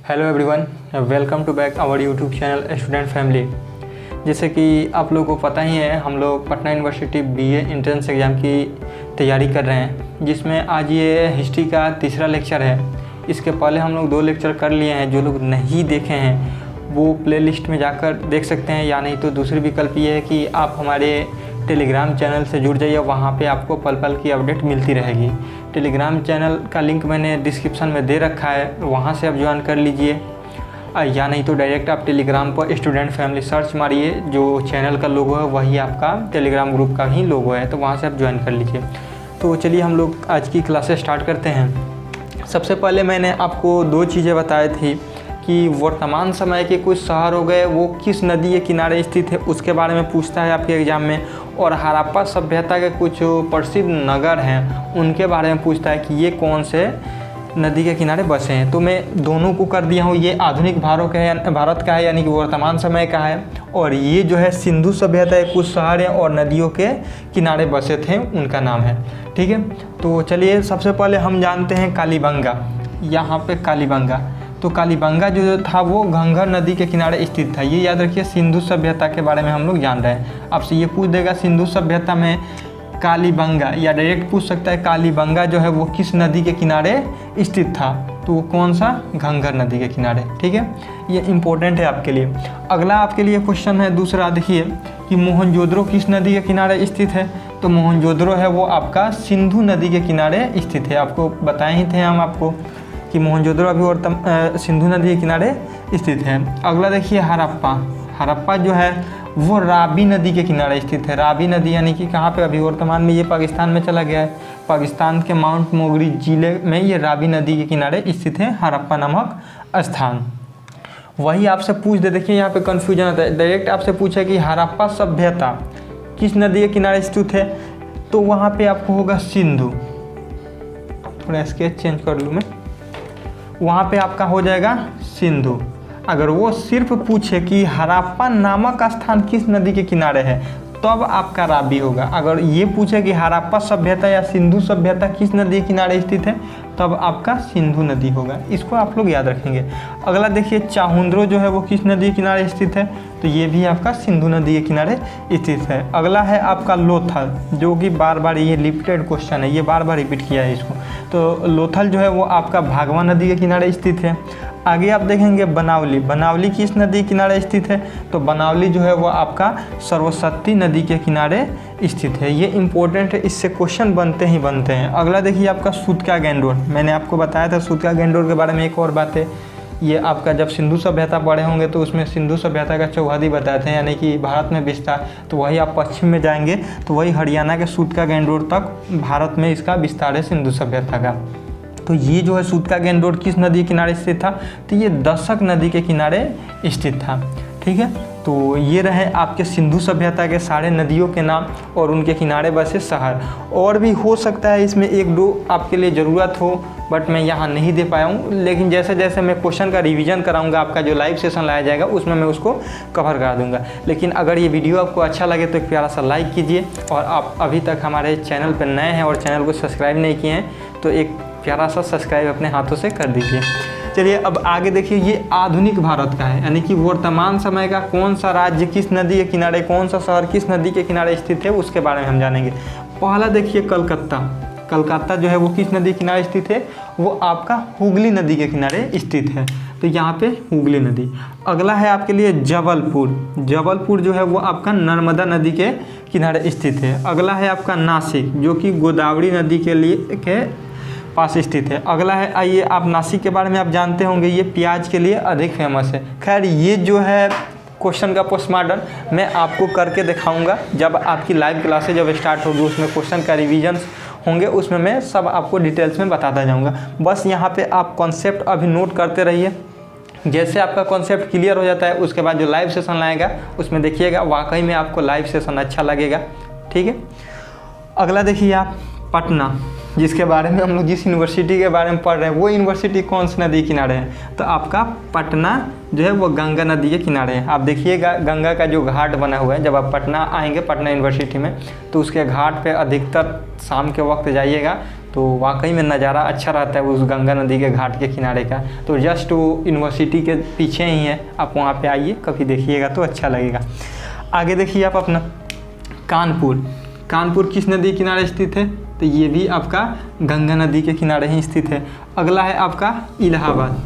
Hello everyone, welcome to back our YouTube channel student family. जैसे कि आप लोगों को पता ही है, हम लोग Patna university BA entrance exam की तैयारी कर रहे हैं, जिसमें आज ये हिस्ट्री का तीसरा लेक्चर है। इसके पहले हम लोग 2 लेक्चर कर लिए हैं। जो लोग नहीं देखे हैं वो प्लेलिस्ट में जाकर देख सकते हैं, या नहीं तो दूसरी विकल्प ये है कि आप हमारे टेलीग्राम चैनल से जुड़ जाइए। वहाँ पे आपको पल पल की अपडेट मिलती रहेगी। टेलीग्राम चैनल का लिंक मैंने डिस्क्रिप्शन में दे रखा है, वहाँ से आप ज्वाइन कर लीजिए, या नहीं तो डायरेक्ट आप टेलीग्राम पर स्टूडेंट फैमिली सर्च मारिए। जो चैनल का लोगो है वही आपका टेलीग्राम ग्रुप का ही लोगो है, तो वहाँ से आप ज्वाइन कर लीजिए। तो चलिए हम लोग आज की क्लासेस स्टार्ट करते हैं। सबसे पहले मैंने आपको 2 चीज़ें बताई थी कि वर्तमान समय के कुछ शहर हो गए वो किस नदी के किनारे स्थित है, उसके बारे में पूछता है आपके एग्ज़ाम में। और हड़प्पा सभ्यता के कुछ प्रसिद्ध नगर हैं उनके बारे में पूछता है कि ये कौन से नदी के किनारे बसे हैं। तो मैं दोनों को कर दिया हूँ। ये आधुनिक भारत का है, यानी कि वर्तमान समय का है, और ये जो है सिंधु सभ्यता के कुछ शहर हैं और नदियों के किनारे बसे थे, उनका नाम है। ठीक है, तो चलिए सबसे पहले हम जानते हैं कालीबंगा। यहाँ पे कालीबंगा, तो कालीबंगा जो था वो घंघर नदी के किनारे स्थित था। ये याद रखिए, सिंधु सभ्यता के बारे में हम लोग जान रहे हैं। आपसे ये पूछ देगा सिंधु सभ्यता में कालीबंगा, या डायरेक्ट पूछ सकता है कालीबंगा जो है वो किस नदी के किनारे स्थित था, तो वो कौन सा, घंघर नदी के किनारे। ठीक है, ये इम्पोर्टेंट है आपके लिए। अगला आपके लिए क्वेश्चन है दूसरा, देखिए कि मोहनजोदड़ो किस नदी के किनारे स्थित है। तो मोहनजोदड़ो है वो आपका सिंधु नदी के किनारे स्थित है। आपको बताए ही थे हम आपको कि मोहनजोदड़ो अभी सिंधु नदी के किनारे स्थित है। अगला देखिए हड़प्पा। हड़प्पा जो है वो रावी नदी के किनारे स्थित है। रावी नदी यानी कि कहाँ पे, अभी वर्तमान में ये पाकिस्तान में चला गया है। पाकिस्तान के माउंट मोगरी जिले में ये रावी नदी के किनारे स्थित है हड़प्पा नामक स्थान। वही आपसे पूछ दे, देखिए यहाँ पे कन्फ्यूजन आता है। डायरेक्ट आपसे पूछे कि हड़प्पा सभ्यता किस नदी के किनारे स्थित है, तो वहाँ पे आपको होगा सिंधु। थोड़ा स्केच चेंज कर लूँ मैं, वहाँ पे आपका हो जाएगा सिंधु। अगर वो सिर्फ पूछे कि हड़प्पा नामक स्थान किस नदी के किनारे है, तब आपका रावी होगा। अगर ये पूछे कि हड़प्पा सभ्यता या सिंधु सभ्यता किस नदी के किनारे स्थित है, तब आपका सिंधु नदी होगा। इसको आप लोग याद रखेंगे। अगला देखिए चाहुंद्रो जो है वो किस नदी के किनारे स्थित है, तो ये भी आपका सिंधु नदी के किनारे स्थित है। अगला है आपका लोथल, जो कि बार बार ये रिपीटेड क्वेश्चन है, ये बार बार रिपीट किया है इसको। तो लोथल जो है वो आपका भागवा नदी के किनारे स्थित है। आगे आप देखेंगे बनावली। बनावली किस नदी के किनारे स्थित है, तो बनावली जो है वो आपका सरस्वती नदी के किनारे स्थित है। ये इंपॉर्टेंट है, इससे क्वेश्चन बनते ही बनते हैं। अगला देखिए आपका सूतका गैंडोर। मैंने आपको बताया था सूतका गैंडोर के बारे में एक और बात है। ये आपका जब सिंधु सभ्यता पढ़े होंगे तो उसमें सिंधु सभ्यता का चौहदी बताते हैं, यानी कि भारत में विस्तार। तो वही आप पश्चिम में जाएंगे तो वही हरियाणा के सूतका गैंडोर तक भारत में इसका विस्तार है सिंधु सभ्यता का। तो ये जो है सूतका गैंडोर किस नदी के किनारे स्थित था, तो ये दशक नदी के किनारे स्थित था। ठीक है, तो ये रहे आपके सिंधु सभ्यता के सारे नदियों के नाम और उनके किनारे बसे शहर। और भी हो सकता है इसमें 1-2 आपके लिए ज़रूरत हो, बट मैं यहाँ नहीं दे पाया हूँ। लेकिन जैसे जैसे मैं क्वेश्चन का रिवीजन कराऊंगा, आपका जो लाइव सेशन लाया जाएगा उसमें मैं उसको कवर करा दूंगा। लेकिन अगर ये वीडियो आपको अच्छा लगे तो एक प्यारा सा लाइक कीजिए, और आप अभी तक हमारे चैनल पर नए हैं और चैनल को सब्सक्राइब नहीं किए हैं तो एक प्यारा सा सब्सक्राइब अपने हाथों से कर दीजिए। चलिए अब आगे देखिए, ये आधुनिक भारत का है, यानी कि वर्तमान समय का कौन सा राज्य किस नदी के किनारे, कौन सा शहर किस नदी के किनारे स्थित है, उसके बारे में हम जानेंगे। पहला देखिए कलकत्ता। कलकत्ता जो है वो किस नदी के किनारे स्थित है, वो आपका हुगली नदी के किनारे स्थित है। तो यहाँ पे हुगली नदी। अगला है आपके लिए जबलपुर। जबलपुर जो है वो आपका नर्मदा नदी के किनारे स्थित है। अगला है आपका नासिक, जो कि गोदावरी नदी के पास स्थित है। अगला है, आइए आप नासिक के बारे में आप जानते होंगे, ये प्याज के लिए अधिक फेमस है। खैर ये जो है क्वेश्चन का पोस्टमार्टम मैं आपको करके दिखाऊंगा जब आपकी लाइव क्लासेज जब स्टार्ट होगी, उसमें क्वेश्चन का रिवीजन होंगे, उसमें मैं सब आपको डिटेल्स में बताता जाऊंगा। बस यहाँ पे आप कॉन्सेप्ट अभी नोट करते रहिए। जैसे आपका कॉन्सेप्ट क्लियर हो जाता है, उसके बाद जो लाइव सेशन लाएगा उसमें देखिएगा वाकई में आपको लाइव सेशन अच्छा लगेगा। ठीक है, अगला देखिए आप पटना, जिसके बारे में हम लोग जिस यूनिवर्सिटी के बारे में पढ़ रहे हैं वो यूनिवर्सिटी कौन सी नदी के किनारे है, तो आपका पटना जो है वो गंगा नदी के किनारे है। आप देखिएगा गंगा का जो घाट बना हुआ है, जब आप पटना आएंगे पटना यूनिवर्सिटी में, तो उसके घाट पे अधिकतर शाम के वक्त जाइएगा तो वाकई में नज़ारा अच्छा रहता है उस गंगा नदी के घाट के किनारे का। तो जस्ट वो यूनिवर्सिटी के पीछे ही है, आप वहाँ पे आइए, कभी देखिएगा तो अच्छा लगेगा। आगे देखिए आप अपना कानपुर किस नदी के किनारे स्थित है? तो ये भी आपका गंगा नदी के किनारे ही स्थित है। अगला है आपका इलाहाबाद,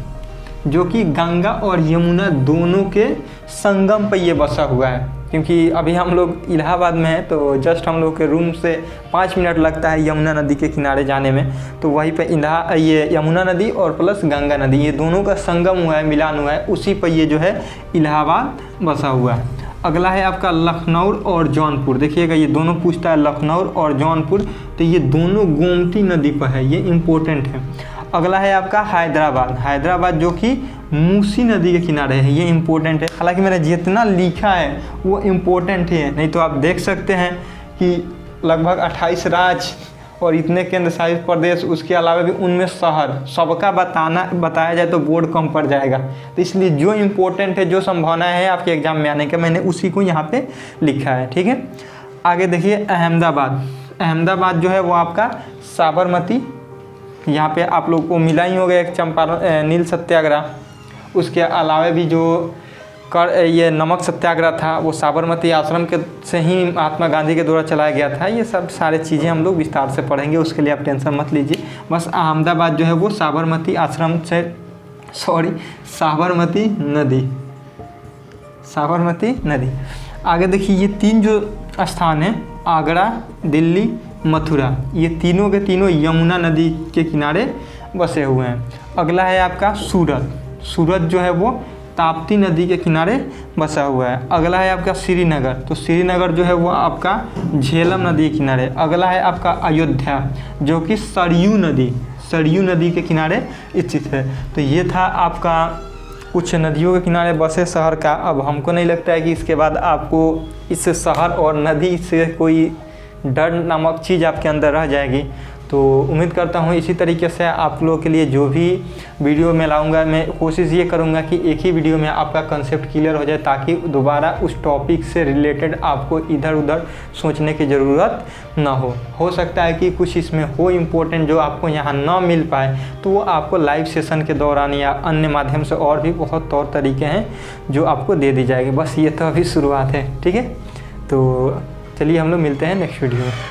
जो कि गंगा और यमुना दोनों के संगम पर ये बसा हुआ है। क्योंकि अभी हम लोग इलाहाबाद में हैं, तो जस्ट हम लोग के रूम से 5 मिनट लगता है यमुना नदी के किनारे जाने में। तो वहीं पे ये यमुना नदी और प्लस गंगा नदी, ये दोनों का संगम हुआ है, मिलान हुआ है, उसी पर ये जो है इलाहाबाद बसा हुआ है। अगला है आपका लखनऊ और जौनपुर। देखिएगा ये दोनों पूछता है, लखनऊ और जौनपुर, तो ये दोनों गोमती नदी पर है, ये इम्पोर्टेंट है। अगला है आपका हैदराबाद जो कि मूसी नदी के किनारे है, ये इम्पोर्टेंट है। हालांकि मैंने जितना लिखा है वो इम्पोर्टेंट है, नहीं तो आप देख सकते हैं कि लगभग 28 राज्य और इतने केंद्र शासित प्रदेश, उसके अलावा भी उनमें शहर, सबका बताया जाए तो बोर्ड कम पड़ जाएगा। तो इसलिए जो इम्पोर्टेंट है, जो संभावना है आपके एग्जाम में आने का, मैंने उसी को यहाँ पे लिखा है, ठीक है। आगे देखिए अहमदाबाद जो है वो आपका साबरमती, यहाँ पे आप लोग को मिला ही होगा एक चंपारण नील सत्याग्रह, उसके अलावा भी जो ये नमक सत्याग्रह था वो साबरमती आश्रम के से ही महात्मा गांधी के द्वारा चलाया गया था। ये सब सारे चीज़ें हम लोग विस्तार से पढ़ेंगे, उसके लिए आप टेंशन मत लीजिए। बस अहमदाबाद जो है वो साबरमती नदी। आगे देखिए ये 3 जो स्थान हैं, आगरा, दिल्ली, मथुरा, ये तीनों के तीनों यमुना नदी के किनारे बसे हुए हैं। अगला है आपका सूरत जो है वो ताप्ती नदी के किनारे बसा हुआ है। अगला है आपका श्रीनगर, तो श्रीनगर जो है वो आपका झेलम नदी के किनारे। अगला है आपका अयोध्या, जो कि सरयू नदी के किनारे स्थित है। तो ये था आपका कुछ नदियों के किनारे बसे शहर का। अब हमको नहीं लगता है कि इसके बाद आपको इस शहर और नदी से कोई डर नामक चीज़ आपके अंदर रह जाएगी। तो उम्मीद करता हूँ इसी तरीके से आप लोगों के लिए जो भी वीडियो मैं लाऊंगा, मैं कोशिश ये करूँगा कि एक ही वीडियो में आपका कंसेप्ट क्लियर हो जाए, ताकि दोबारा उस टॉपिक से रिलेटेड आपको इधर उधर सोचने की ज़रूरत ना हो सकता है कि कुछ इसमें हो इम्पोर्टेंट जो आपको यहाँ ना मिल पाए, तो वो आपको लाइव सेशन के दौरान या अन्य माध्यम से और भी बहुत तौर तरीके हैं जो आपको दे दी जाएगी। बस ये तो अभी शुरुआत है, ठीक है। तो चलिए हम लोग मिलते हैं नेक्स्ट वीडियो में।